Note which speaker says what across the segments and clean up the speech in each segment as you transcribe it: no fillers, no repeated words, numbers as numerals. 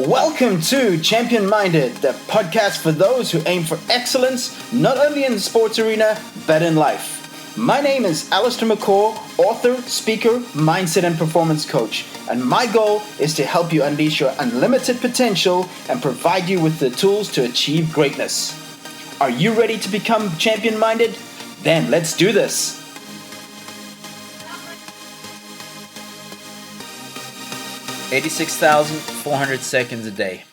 Speaker 1: Welcome to Champion Minded, the podcast for those who aim for excellence, not only in the sports arena, but in life. My name is Allistair, author, speaker, mindset and performance coach, and my goal is to help you unleash your unlimited potential and provide you with the tools to achieve greatness. Are you ready to become champion minded? Then let's do this.
Speaker 2: 86,400 seconds a day.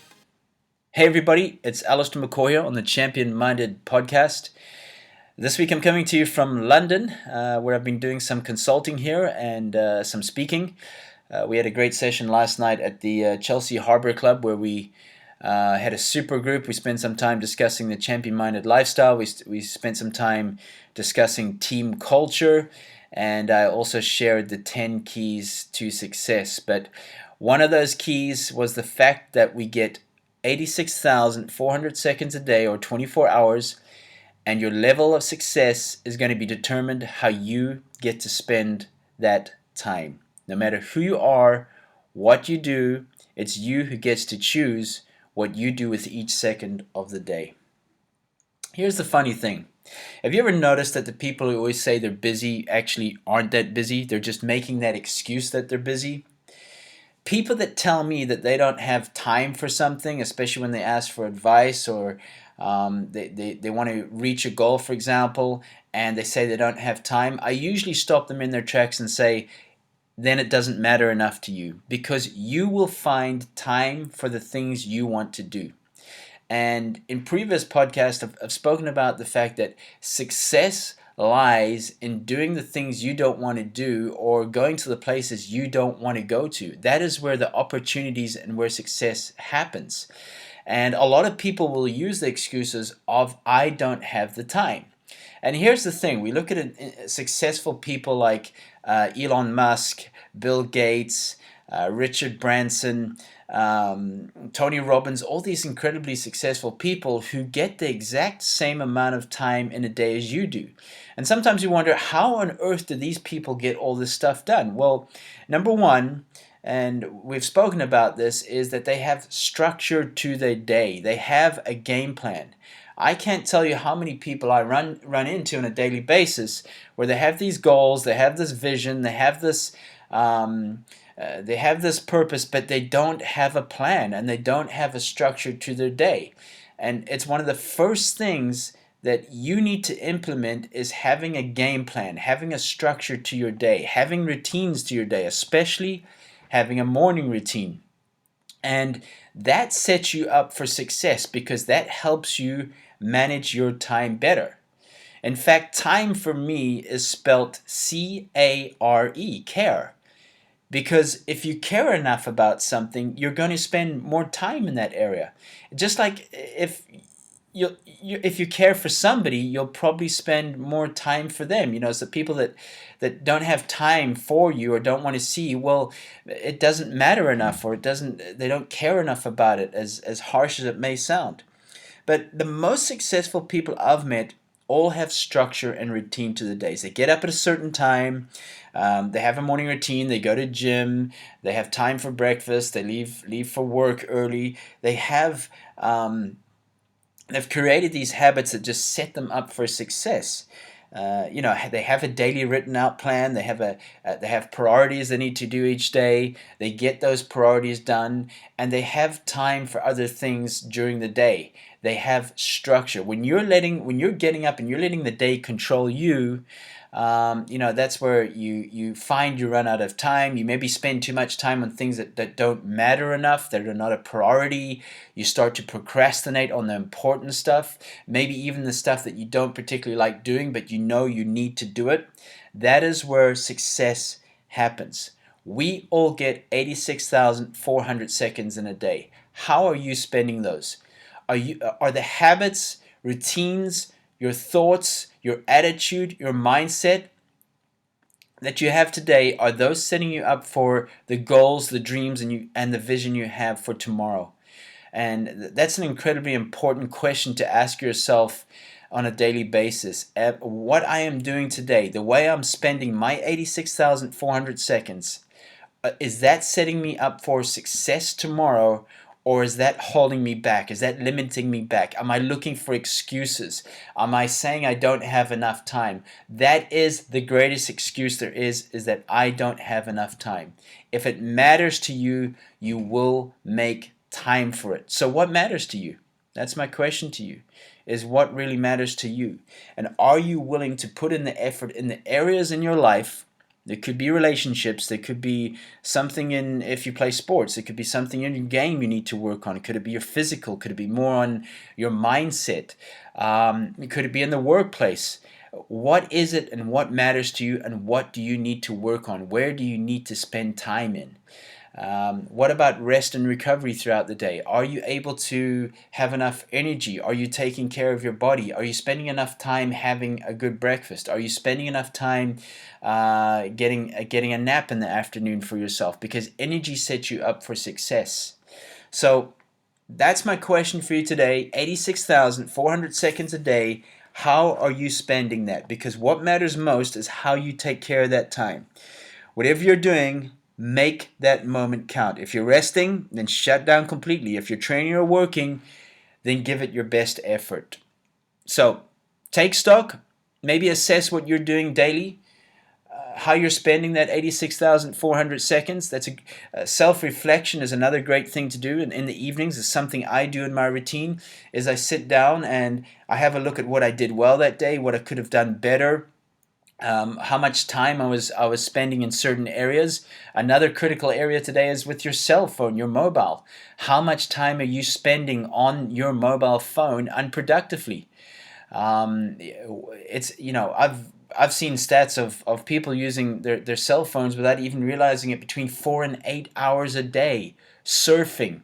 Speaker 2: Hey everybody, it's Allistair McCoy here on the Champion Minded podcast. This week I'm coming to you from London, where I've been doing some consulting here and some speaking. We had a great session last night at the Chelsea Harbour Club where we had a super group. We spent some time discussing the Champion Minded lifestyle. We spent some time discussing team culture, and I also shared the 10 keys to success. But one of those keys was the fact that we get 86,400 seconds a day or 24 hours, and your level of success is going to be determined how you get to spend that time. No matter who you are, what you do, it's you who gets to choose what you do with each second of the day. Here's the funny thing. Have you ever noticed that the people who always say they're busy actually aren't that busy? They're just making that excuse that they're busy. People that tell me that they don't have time for something, especially when they ask for advice or they want to reach a goal, for example, and they say they don't have time, I usually stop them in their tracks and say, then it doesn't matter enough to you, because you will find time for the things you want to do. And in previous podcasts, I've spoken about the fact that success lies in doing the things you don't want to do or going to the places you don't want to go to. That is where the opportunities and where success happens. And a lot of people will use the excuses of, I don't have the time. And here's the thing. We look at successful people like Elon Musk, Bill Gates, Richard Branson, Tony Robbins, all these incredibly successful people who get the exact same amount of time in a day as you do. And sometimes you wonder, how on earth do these people get all this stuff done? Well, number one, and we've spoken about this, is that they have structure to their day. They have a game plan. I can't tell you how many people I run into on a daily basis where they have these goals, they have this vision, they have this purpose, but they don't have a plan and they don't have a structure to their day. And it's one of the first things that you need to implement is having a game plan, having a structure to your day, having routines to your day, especially having a morning routine. And that sets you up for success because that helps you manage your time better. In fact, time for me is spelt C-A-R-E, care. Because if you care enough about something, you're going to spend more time in that area. Just like if you care for somebody, you'll probably spend more time for them. You know, it's the people that don't have time for you or don't want to see you, well, it doesn't matter enough, or they don't care enough about it, as harsh as it may sound. But the most successful people I've met all have structure and routine to the days. They get up at a certain time, they have a morning routine, they go to gym, they have time for breakfast, they leave for work early. They've created these habits that just set them up for success. They have a daily written out plan. They have priorities they need to do each day. They get those priorities done, and they have time for other things during the day. They have structure. When you're getting up and you're letting the day control you, that's where you find you run out of time. You maybe spend too much time on things that don't matter enough, that are not a priority. You start to procrastinate on the important stuff, maybe even the stuff that you don't particularly like doing, but you know you need to do it. That is where success happens. We all get 86,400 seconds in a day. How are you spending those? Are the habits, routines, your thoughts, your attitude, your mindset that you have today, are those setting you up for the goals, the dreams, and the vision you have for tomorrow? And that's an incredibly important question to ask yourself on a daily basis. What I am doing today, the way I'm spending my 86,400 seconds, is that setting me up for success tomorrow, Or is that holding me back? Is that limiting me back? Am I looking for excuses? Am I saying I don't have enough time? That is the greatest excuse there is that I don't have enough time. If it matters to you, you will make time for it. So what matters to you? That's my question to you, is what really matters to you? And are you willing to put in the effort in the areas in your life? There could be relationships, there could be something in, if you play sports, there could be something in your game you need to work on. Could it be your physical? Could it be more on your mindset? Could it be in the workplace? What is it and what matters to you, and what do you need to work on? Where do you need to spend time in? What about rest and recovery throughout the day? Are you able to have enough energy? Are you taking care of your body? Are you spending enough time having a good breakfast? Are you spending enough time getting a nap in the afternoon for yourself? Because energy sets you up for success. So that's my question for you today. 86,400 seconds a day. How are you spending that? Because what matters most is how you take care of that time. Whatever you're doing, make that moment count. If you're resting, then shut down completely. If you're training or working, then give it your best effort. So take stock, maybe assess what you're doing daily, how you're spending that 86,400 seconds. That's a self-reflection is another great thing to do. And in the evenings is something I do in my routine, is I sit down and I have a look at what I did well that day, what I could have done better. How much time I was spending in certain areas. Another critical area today is with your cell phone, your mobile. How much time are you spending on your mobile phone unproductively? I've seen stats of people using their cell phones without even realizing it, between 4 and 8 hours a day surfing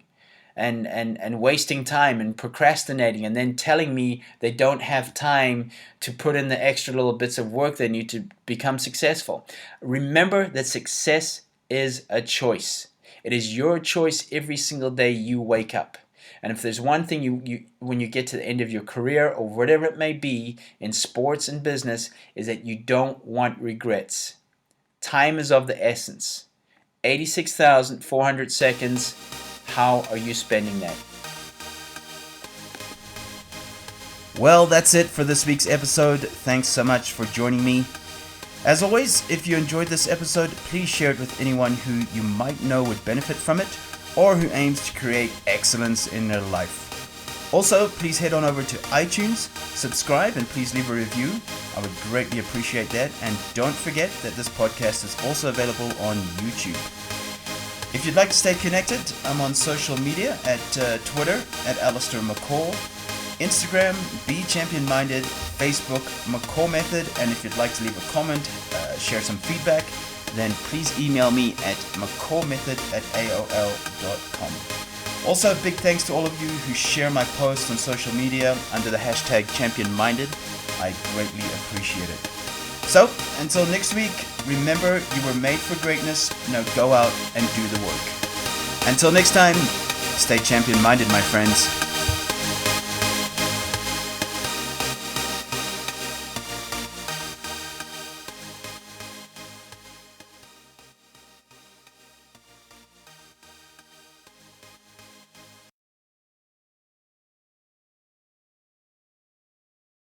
Speaker 2: and wasting time and procrastinating, and then telling me they don't have time to put in the extra little bits of work they need to become successful. Remember that success is a choice. It is your choice every single day you wake up. And if there's one thing you when you get to the end of your career or whatever it may be in sports and business, is that you don't want regrets. Time is of the essence. 86,400 seconds. How are you spending that? Well, that's it for this week's episode. Thanks so much for joining me. As always, if you enjoyed this episode, please share it with anyone who you might know would benefit from it, or who aims to create excellence in their life. Also, please head on over to iTunes, subscribe, and please leave a review. I would greatly appreciate that. And don't forget that this podcast is also available on YouTube. If you'd like to stay connected, I'm on social media at Twitter at Allistair McCall, Instagram, Be Champion Minded, Facebook, McCall Method, and if you'd like to leave a comment, share some feedback, then please email me at mccallmethod@aol.com. Also, big thanks to all of you who share my posts on social media under the hashtag ChampionMinded. I greatly appreciate it. So, until next week, remember you were made for greatness. Now go out and do the work. Until next time, stay champion-minded, my friends.